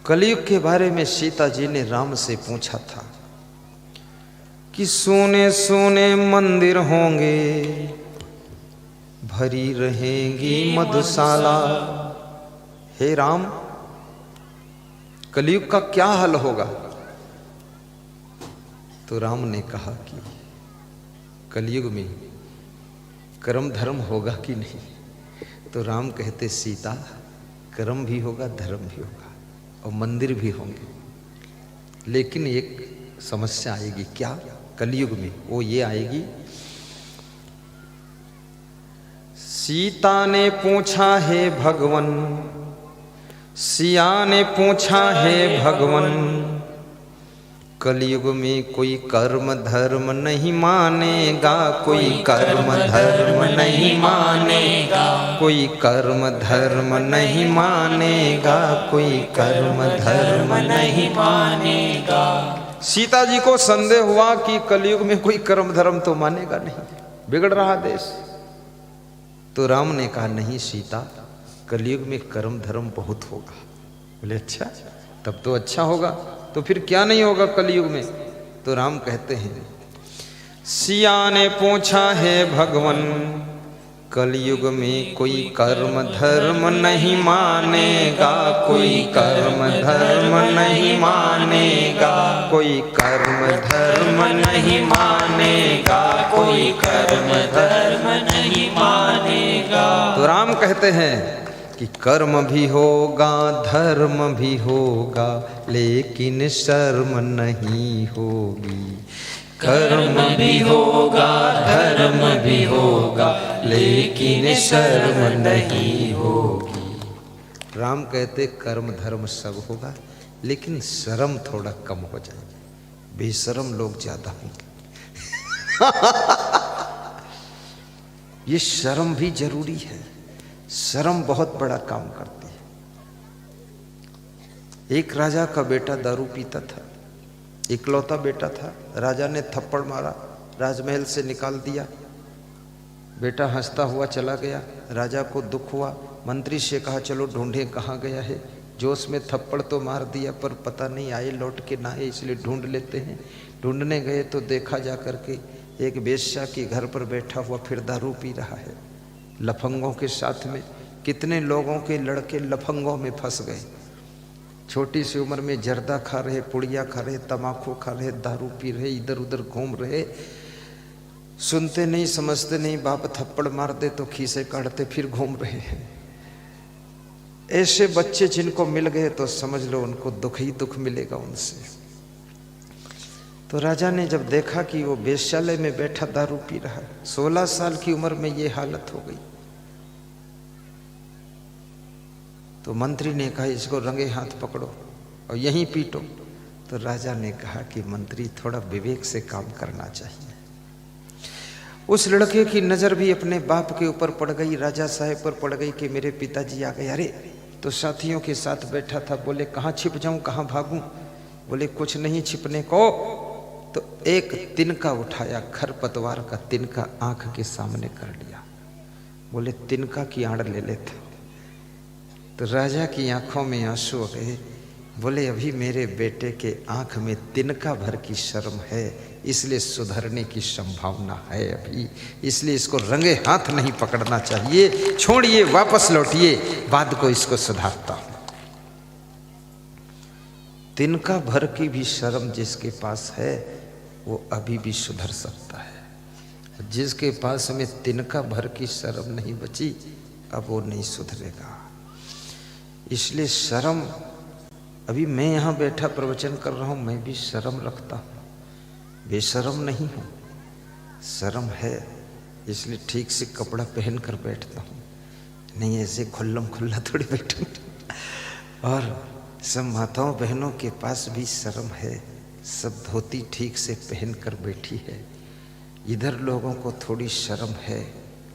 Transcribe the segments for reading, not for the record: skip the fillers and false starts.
कलयुग के बारे में सीता जी ने राम से पूछा था कि सोने सोने मंदिर होंगे, भरी रहेगी मधुशाला। हे राम, कलयुग का क्या हल होगा? तो राम ने कहा कि कलयुग में कर्म धर्म होगा कि नहीं? तो राम कहते सीता, कर्म भी होगा, धर्म भी होगा और मंदिर भी होंगे, लेकिन एक समस्या आएगी। क्या? कलयुग में वो ये आएगी। सीता ने पूछा है भगवन, सिया ने पूछा है भगवन, कलयुग में कोई कर्म धर्म नहीं मानेगा, कोई कर्म धर्म नहीं मानेगा, कोई कर्म धर्म नहीं मानेगा, कोई कर्म धर्म नहीं मानेगा। सीता जी को संदेह हुआ कि कलयुग में कोई कर्म धर्म तो मानेगा नहीं, बिगड़ रहा देश। तो राम ने कहा नहीं सीता, कलयुग में कर्म धर्म बहुत होगा। बोले अच्छा, तब तो अच्छा होगा, तो फिर क्या नहीं होगा कलयुग में? तो राम कहते हैं सिया ने पूछा है भगवन, कलयुग में कोई कर्म धर्म नहीं मानेगा, कोई कर्म धर्म नहीं मानेगा, कोई कर्म धर्म नहीं मानेगा, कोई कर्म धर्म नहीं मानेगा। तो राम कहते हैं कि कर्म भी होगा, धर्म भी होगा, लेकिन शर्म नहीं होगी। कर्म भी होगा, धर्म भी होगा, लेकिन शर्म नहीं होगी। राम कहते कर्म धर्म सब होगा, लेकिन शर्म थोड़ा कम हो जाएगी, बेशर्म लोग ज्यादा होंगे। ये शर्म भी जरूरी है, शर्म बहुत बड़ा काम करती है। एक राजा का बेटा दारू पीता था, इकलौता बेटा था। राजा ने थप्पड़ मारा, राजमहल से निकाल दिया। बेटा हंसता हुआ चला गया। राजा को दुख हुआ, मंत्री से कहा चलो ढूंढे कहाँ गया है। जोश में थप्पड़ तो मार दिया, पर पता नहीं आए लौट के ना आए, इसलिए ढूंढ लेते हैं। ढूंढने गए तो देखा जा करके एक वेश्या के घर पर बैठा हुआ फिर दारू पी रहा है, लफंगों के साथ में। कितने लोगों के लड़के लफंगों में फंस गए, छोटी सी उम्र में जर्दा खा रहे, पुड़िया खा रहे, तमाकू खा रहे, दारू पी रहे, इधर उधर घूम रहे, सुनते नहीं समझते नहीं, बाप थप्पड़ मार दे तो खीसे काटते फिर घूम रहे हैं। ऐसे बच्चे जिनको मिल गए तो समझ लो उनको दुख ही दुख मिलेगा उनसे। तो राजा ने जब देखा कि वो वेश्यालय में बैठा दारू पी रहा है, 16 साल की उम्र में ये हालत हो गई, तो मंत्री ने कहा इसको रंगे हाथ पकड़ो और यहीं पीटो। तो राजा ने कहा कि मंत्री थोड़ा विवेक से काम करना चाहिए। उस लड़के की नजर भी अपने बाप के ऊपर पड़ गई, राजा साहब पर पड़ गई कि मेरे पिताजी आ गए। अरे तो साथियों के साथ बैठा था, बोले कहाँ छिप जाऊं, कहाँ भागूं? बोले कुछ नहीं छिपने को। तो एक तिनका उठाया, खरपतवार का तिनका आंख के सामने कर लिया। बोले तिनका की आड़ ले लेता। तो राजा की आंखों में आंसू आ गए। बोले अभी मेरे बेटे के आंख में तिनका भर की शर्म है, इसलिए सुधरने की संभावना है अभी, इसलिए इसको रंगे हाथ नहीं पकड़ना चाहिए, छोड़िए वापस लौटिए, बाद को इसको सुधारता हूं। तिनका भर की भी शर्म जिसके पास है वो अभी भी सुधर सकता है। जिसके पास में तिनका भर की शर्म नहीं बची, अब वो नहीं सुधरेगा। इसलिए शर्म, अभी मैं यहाँ बैठा प्रवचन कर रहा हूँ, मैं भी शर्म रखता हूँ, बेशर्म नहीं हूँ, शर्म है, इसलिए ठीक से कपड़ा पहन कर बैठता हूँ, नहीं ऐसे खुल्लम खुल्ला थोड़ी बैठूँ। और सब माताओं बहनों के पास भी शर्म है, सब धोती ठीक से पहन कर बैठी है। इधर लोगों को थोड़ी शर्म है,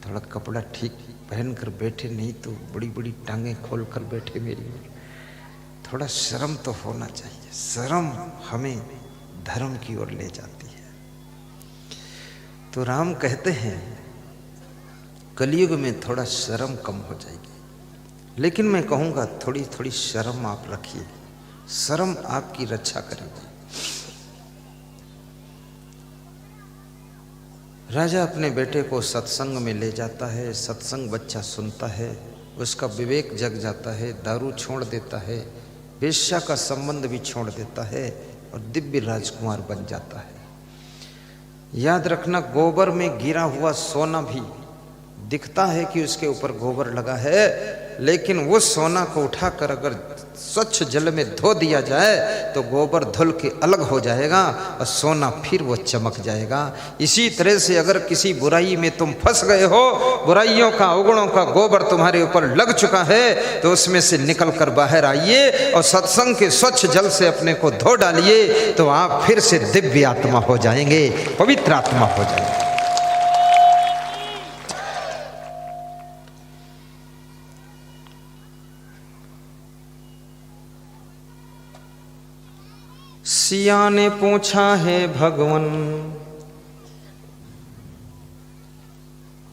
थोड़ा कपड़ा ठीक पहन कर बैठे, नहीं तो बड़ी बड़ी टांगें खोल कर बैठे मेरी ओर। थोड़ा शर्म तो होना चाहिए, शर्म हमें धर्म की ओर ले जाती है। तो राम कहते हैं कलयुग में थोड़ा शर्म कम हो जाएगी, लेकिन मैं कहूँगा थोड़ी थोड़ी शर्म आप रखिए, शर्म आपकी रक्षा करेगी। राजा अपने बेटे को सत्संग में ले जाता है, सत्संग बच्चा सुनता है, उसका विवेक जग जाता है, दारू छोड़ देता है, वेश्या का संबंध भी छोड़ देता है और दिव्य राजकुमार बन जाता है। याद रखना, गोबर में गिरा हुआ सोना भी दिखता है कि उसके ऊपर गोबर लगा है, लेकिन वो सोना को उठाकर अगर स्वच्छ जल में धो दिया जाए तो गोबर धुल के अलग हो जाएगा और सोना फिर वो चमक जाएगा। इसी तरह से अगर किसी बुराई में तुम फंस गए हो, बुराइयों का, अवगुणों का गोबर तुम्हारे ऊपर लग चुका है, तो उसमें से निकल कर बाहर आइए और सत्संग के स्वच्छ जल से अपने को धो डालिए, तो आप फिर से दिव्य आत्मा हो जाएंगे, पवित्र आत्मा हो जाएंगे। सिया ने पूछा है भगवन,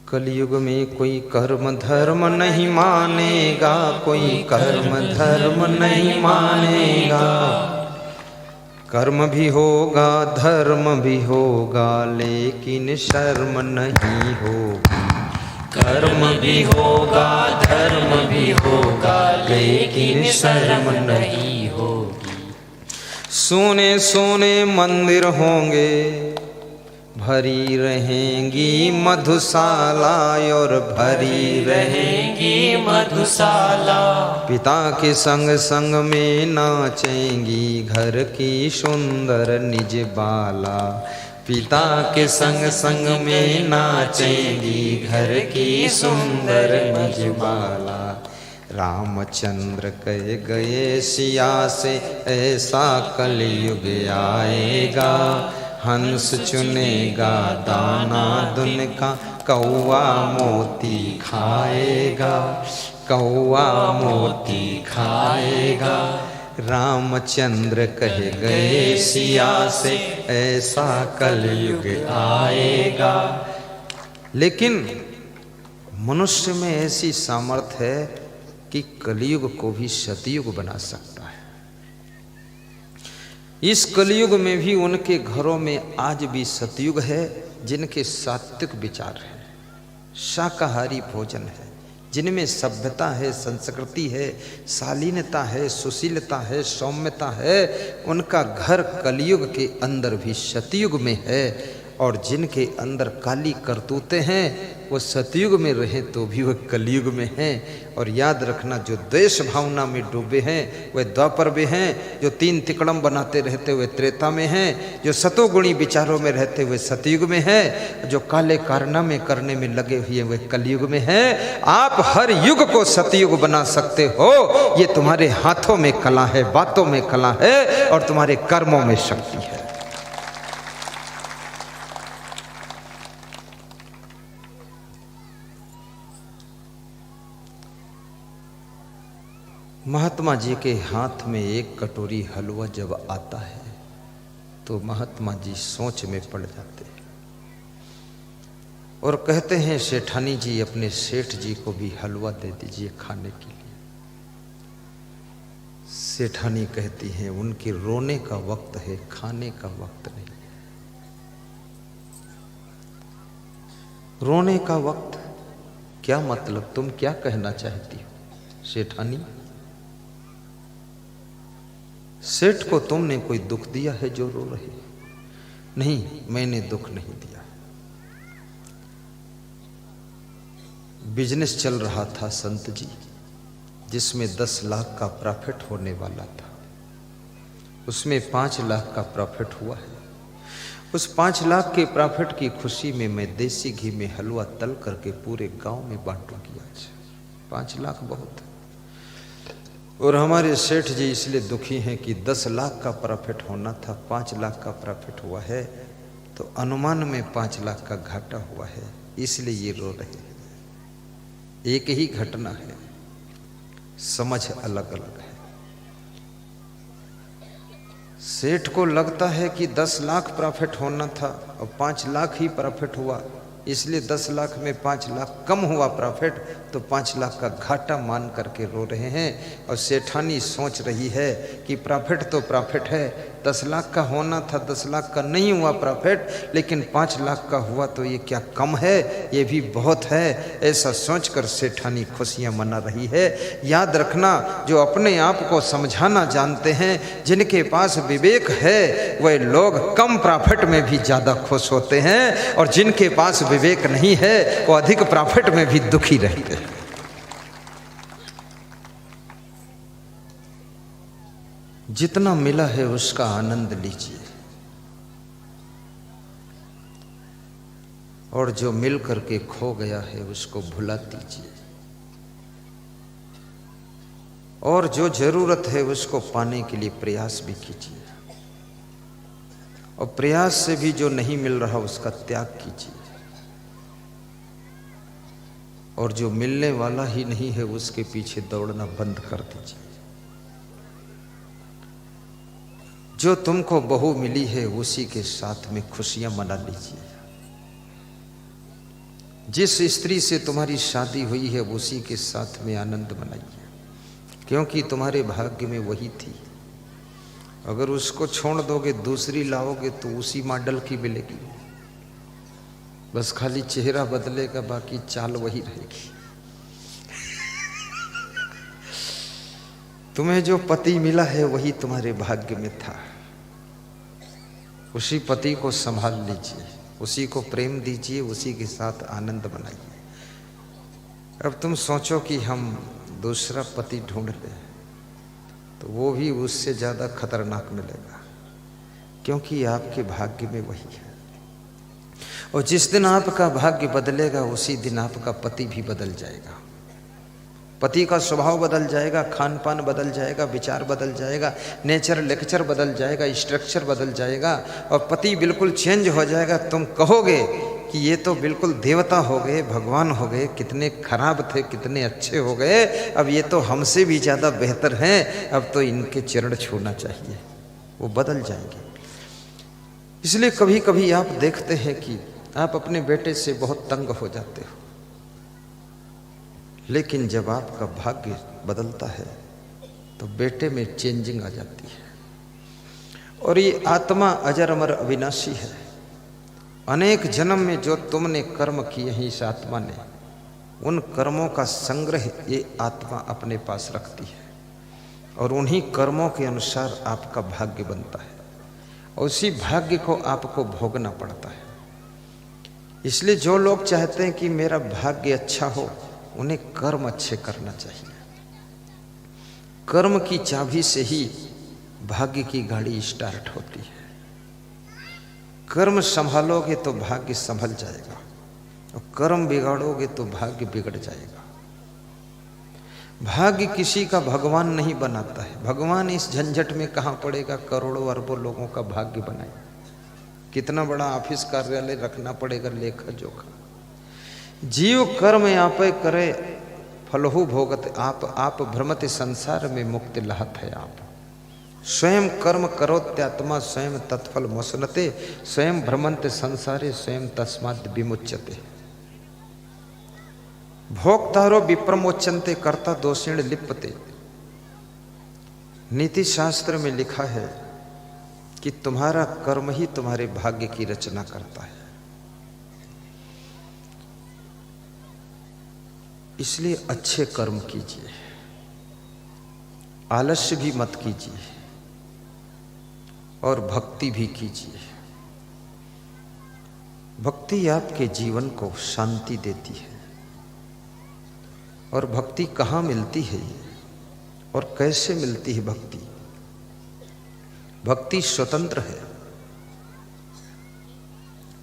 कलयुग में कोई कर्म धर्म नहीं मानेगा, कोई कर्म धर्म नहीं मानेगा। कर्म भी होगा धर्म भी होगा, लेकिन शर्म नहीं होगी। कर्म भी होगा धर्म भी होगा, लेकिन शर्म नहीं होगी। सोने सोने मंदिर होंगे, भरी रहेंगी मधुशाला और भरी रहेंगी मधुशाला। पिता के संग संग में नाचेंगी घर की सुंदर निज बाला। पिता के संग संग में नाचेंगी घर की सुंदर निज बाला। रामचंद्र कह गए सिया से, ऐसा कलयुग आएगा। हंस चुनेगा दाना दुन का, कौआ मोती खाएगा, कौआ मोती खाएगा। रामचंद्र कह गए सिया से, ऐसा कलयुग आएगा। लेकिन मनुष्य में ऐसी सामर्थ्य है कि कलयुग को भी सतयुग बना सकता है। इस कलयुग में भी उनके घरों में आज भी सतयुग है जिनके सात्विक विचार है, शाकाहारी भोजन है, जिनमें सभ्यता है, संस्कृति है, शालीनता है, सुशीलता है, सौम्यता है। उनका घर कलयुग के अंदर भी सतयुग में है। और जिनके अंदर काली करतूतें हैं वो सतयुग में रहे तो भी वह कलयुग में हैं। और याद रखना, जो द्वेष भावना में डूबे हैं वे द्वापर में हैं, जो तीन तिकड़म बनाते रहते हुए त्रेता में हैं, जो सतोगुणी विचारों में रहते हुए सतयुग में हैं, जो काले कारनामे करने में लगे हुए वे कलयुग में हैं। आप हर युग को सतयुग बना सकते हो। ये तुम्हारे हाथों में कला है, बातों में कला है और तुम्हारे कर्मों में शक्ति है। महात्मा जी के हाथ में एक कटोरी हलवा जब आता है तो महात्मा जी सोच में पड़ जाते हैं और कहते हैं, सेठानी जी अपने सेठ जी को भी हलवा दे दीजिए खाने के लिए। सेठानी कहती हैं, उनके रोने का वक्त है, खाने का वक्त नहीं है। रोने का वक्त क्या मतलब, तुम क्या कहना चाहती हो सेठानी? सेठ को तुमने कोई दुख दिया है जो रो रहे? नहीं, मैंने दुख नहीं दिया। बिजनेस चल रहा था संत जी, जिसमें 10 लाख का प्रॉफिट होने वाला था। उसमें 5 लाख का प्रॉफिट हुआ है। उस 5 लाख के प्रॉफिट की खुशी में मैं देसी घी में हलवा तल करके पूरे गांव में बांटूंगी। आज 5 लाख बहुत है। और हमारे सेठ जी इसलिए दुखी हैं कि 10 लाख का प्रॉफिट होना था, 5 लाख का प्रॉफिट हुआ है, तो अनुमान में 5 लाख का घाटा हुआ है, इसलिए ये रो रहे हैं। एक ही घटना है, समझ अलग अलग है। सेठ को लगता है कि 10 लाख प्रॉफिट होना था और 5 लाख ही प्रॉफिट हुआ, इसलिए 10 लाख में 5 लाख कम हुआ प्रॉफिट तो 5 लाख का घाटा मान करके रो रहे हैं। और सेठानी सोच रही है कि प्रॉफिट तो प्रॉफिट है, 10 लाख का होना था, 10 लाख का नहीं हुआ प्रॉफिट, लेकिन 5 लाख का हुआ तो ये क्या कम है, ये भी बहुत है। ऐसा सोचकर सेठानी खुशियां मना रही है। याद रखना, जो अपने आप को समझाना जानते हैं, जिनके पास विवेक है, वह लोग कम प्रॉफिट में भी ज़्यादा खुश होते हैं, और जिनके पास विवेक नहीं है वो अधिक प्रॉफिट में भी दुखी रहते हैं। जितना मिला है उसका आनंद लीजिए, और जो मिल करके खो गया है उसको भुला दीजिए, और जो जरूरत है उसको पाने के लिए प्रयास भी कीजिए, और प्रयास से भी जो नहीं मिल रहा उसका त्याग कीजिए, और जो मिलने वाला ही नहीं है उसके पीछे दौड़ना बंद कर दीजिए। जो तुमको बहू मिली है उसी के साथ में खुशियां मना लीजिए। जिस स्त्री से तुम्हारी शादी हुई है उसी के साथ में आनंद मनाइए, क्योंकि तुम्हारे भाग्य में वही थी। अगर उसको छोड़ दोगे, दूसरी लाओगे तो उसी मॉडल की मिलेगी, बस खाली चेहरा बदलेगा, बाकी चाल वही रहेगी। तुम्हें जो पति मिला है वही तुम्हारे भाग्य में था, उसी पति को संभाल लीजिए, उसी को प्रेम दीजिए, उसी के साथ आनंद मनाइए। अब तुम सोचो कि हम दूसरा पति ढूंढ लें तो वो भी उससे ज़्यादा खतरनाक मिलेगा, क्योंकि आपके भाग्य में वही है। और जिस दिन आपका भाग्य बदलेगा उसी दिन आपका पति भी बदल जाएगा। पति का स्वभाव बदल जाएगा, खान पान बदल जाएगा, विचार बदल जाएगा, नेचर लेक्चर बदल जाएगा, स्ट्रक्चर बदल जाएगा, और पति बिल्कुल चेंज हो जाएगा। तुम कहोगे कि ये तो बिल्कुल देवता हो गए, भगवान हो गए, कितने खराब थे कितने अच्छे हो गए, अब ये तो हमसे भी ज़्यादा बेहतर हैं, अब तो इनके चरण छूना चाहिए। वो बदल जाएंगे। इसलिए कभी कभी आप देखते हैं कि आप अपने बेटे से बहुत तंग हो जाते हो, लेकिन जब आपका भाग्य बदलता है तो बेटे में चेंजिंग आ जाती है। और ये आत्मा अजर अमर अविनाशी है। अनेक जन्म में जो तुमने कर्म किए हैं इस आत्मा ने, उन कर्मों का संग्रह ये आत्मा अपने पास रखती है, और उन्हीं कर्मों के अनुसार आपका भाग्य बनता है, और उसी भाग्य को आपको भोगना पड़ता है। इसलिए जो लोग चाहते हैं कि मेरा भाग्य अच्छा हो, उन्हें कर्म अच्छे करना चाहिए। कर्म की चाबी से ही भाग्य की गाड़ी स्टार्ट होती है। कर्म संभालोगे तो भाग्य संभल जाएगा, और कर्म बिगाड़ोगे तो भाग्य बिगड़ जाएगा। भाग्य किसी का भगवान नहीं बनाता है। भगवान इस झंझट में कहाँ पड़ेगा, करोड़ों अरबों लोगों का भाग्य बनाए। कितना बड़ा ऑफिस कार्यालय रखना पड़ेगा, लेखा जोखा। जीव कर्म आप करे फलहु भोगत आप भ्रमते संसार में मुक्ति लहत है आप। स्वयं कर्म करोत्यात्मा स्वयं तत्फल मोसनते, स्वयं भ्रमंते संसारे स्वयं तस्माद् विमुच्यते। भोक्तारो विप्रमोचनते कर्ता दोषेण लिप्यते। नीति शास्त्र में लिखा है कि तुम्हारा कर्म ही तुम्हारे भाग्य की रचना करता है। इसलिए अच्छे कर्म कीजिए, आलस्य भी मत कीजिए, और भक्ति भी कीजिए। भक्ति आपके जीवन को शांति देती है। और भक्ति कहाँ मिलती है और कैसे मिलती है भक्ति? भक्ति स्वतंत्र है।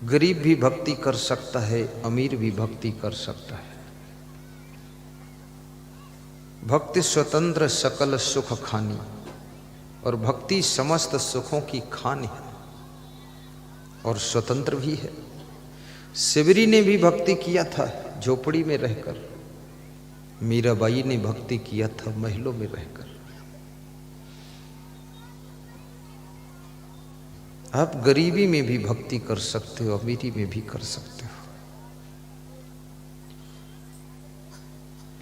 गरीब भी भक्ति कर सकता है, अमीर भी भक्ति कर सकता है। भक्ति स्वतंत्र सकल सुख खानी, और भक्ति समस्त सुखों की खान है और स्वतंत्र भी है। शिवरी ने भी भक्ति किया था झोपड़ी में रहकर, मीराबाई ने भक्ति किया था महलों में रहकर। आप गरीबी में भी भक्ति कर सकते हो, अमीरी में भी कर सकते हो।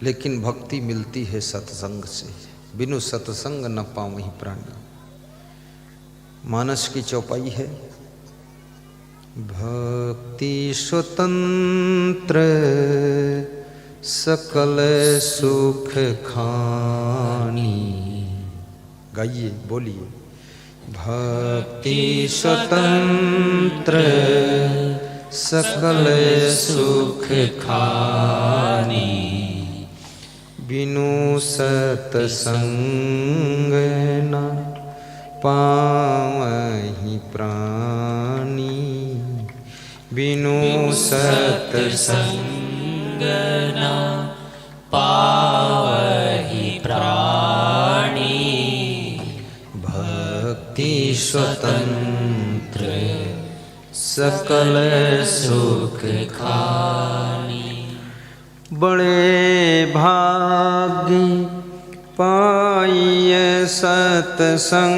लेकिन भक्ति मिलती है सत्संग से। बिनु सत्संग न पावहीं प्राणी। मानस की चौपाई है, भक्ति स्वतंत्र सकल सुख खानी। गाइए, बोलिए। भक्ति स्वतंत्र सकल सुख खानी, बिनु सतसंग न पावहीं प्राणी। बिनु सतसंग न पावहीं प्राणी। भक्ति स्वतंत्र सकल सुख खानी। बड़े भाग्य पाइय सतसंगा,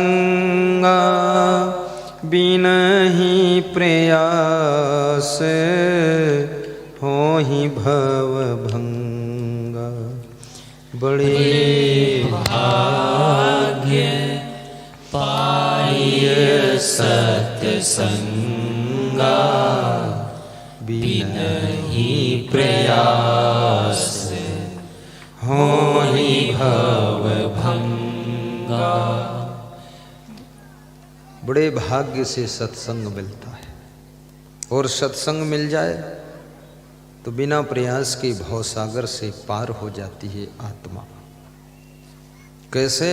बिनहि प्रयास होहि भव भंगा। बड़े भाग्य पाइय सतसंगा, बिनहि प्रयास होहि भव भंगा। बड़े भाग्य से सत्संग मिलता है, और सत्संग मिल जाए तो बिना प्रयास के भवसागर से पार हो जाती है आत्मा। कैसे?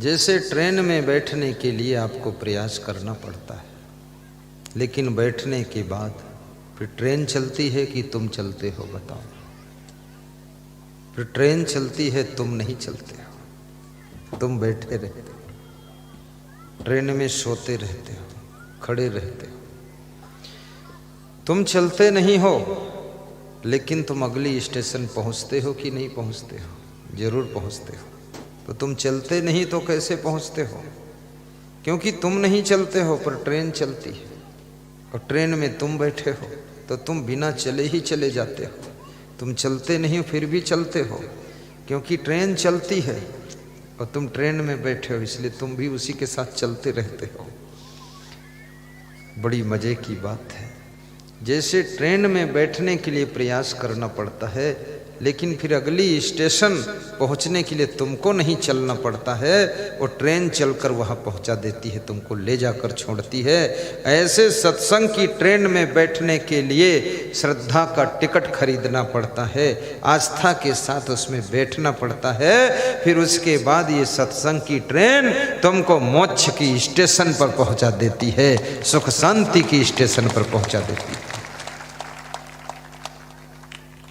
जैसे ट्रेन में बैठने के लिए आपको प्रयास करना पड़ता है, लेकिन बैठने के बाद फिर ट्रेन चलती है कि तुम चलते हो? बताओ। फिर ट्रेन चलती है, तुम नहीं चलते हो, तुम बैठे रहते हो। ट्रेन में सोते रहते हो, खड़े रहते हो, तुम चलते नहीं हो, लेकिन तुम अगली स्टेशन पहुंचते हो कि नहीं पहुंचते हो? जरूर पहुंचते हो। तो तुम चलते नहीं तो कैसे पहुंचते हो? क्योंकि तुम नहीं चलते हो, पर ट्रेन चलती है, और ट्रेन में तुम बैठे हो, तो तुम बिना चले ही चले जाते हो। तुम चलते नहीं हो, फिर भी चलते हो, क्योंकि ट्रेन चलती है और तुम ट्रेन में बैठे हो, इसलिए तुम भी उसी के साथ चलते रहते हो। बड़ी मजे की बात है। जैसे ट्रेन में बैठने के लिए प्रयास करना पड़ता है, लेकिन फिर अगली स्टेशन पहुंचने के लिए तुमको नहीं चलना पड़ता है, और ट्रेन चलकर वहां पहुंचा देती है, तुमको ले जाकर छोड़ती है। ऐसे सत्संग की ट्रेन में बैठने के लिए श्रद्धा का टिकट खरीदना पड़ता है, आस्था के साथ उसमें बैठना पड़ता है। फिर उसके बाद ये सत्संग की ट्रेन तुमको मोक्ष की स्टेशन पर पहुंचा देती है, सुख शांति की स्टेशन पर पहुंचा देती है।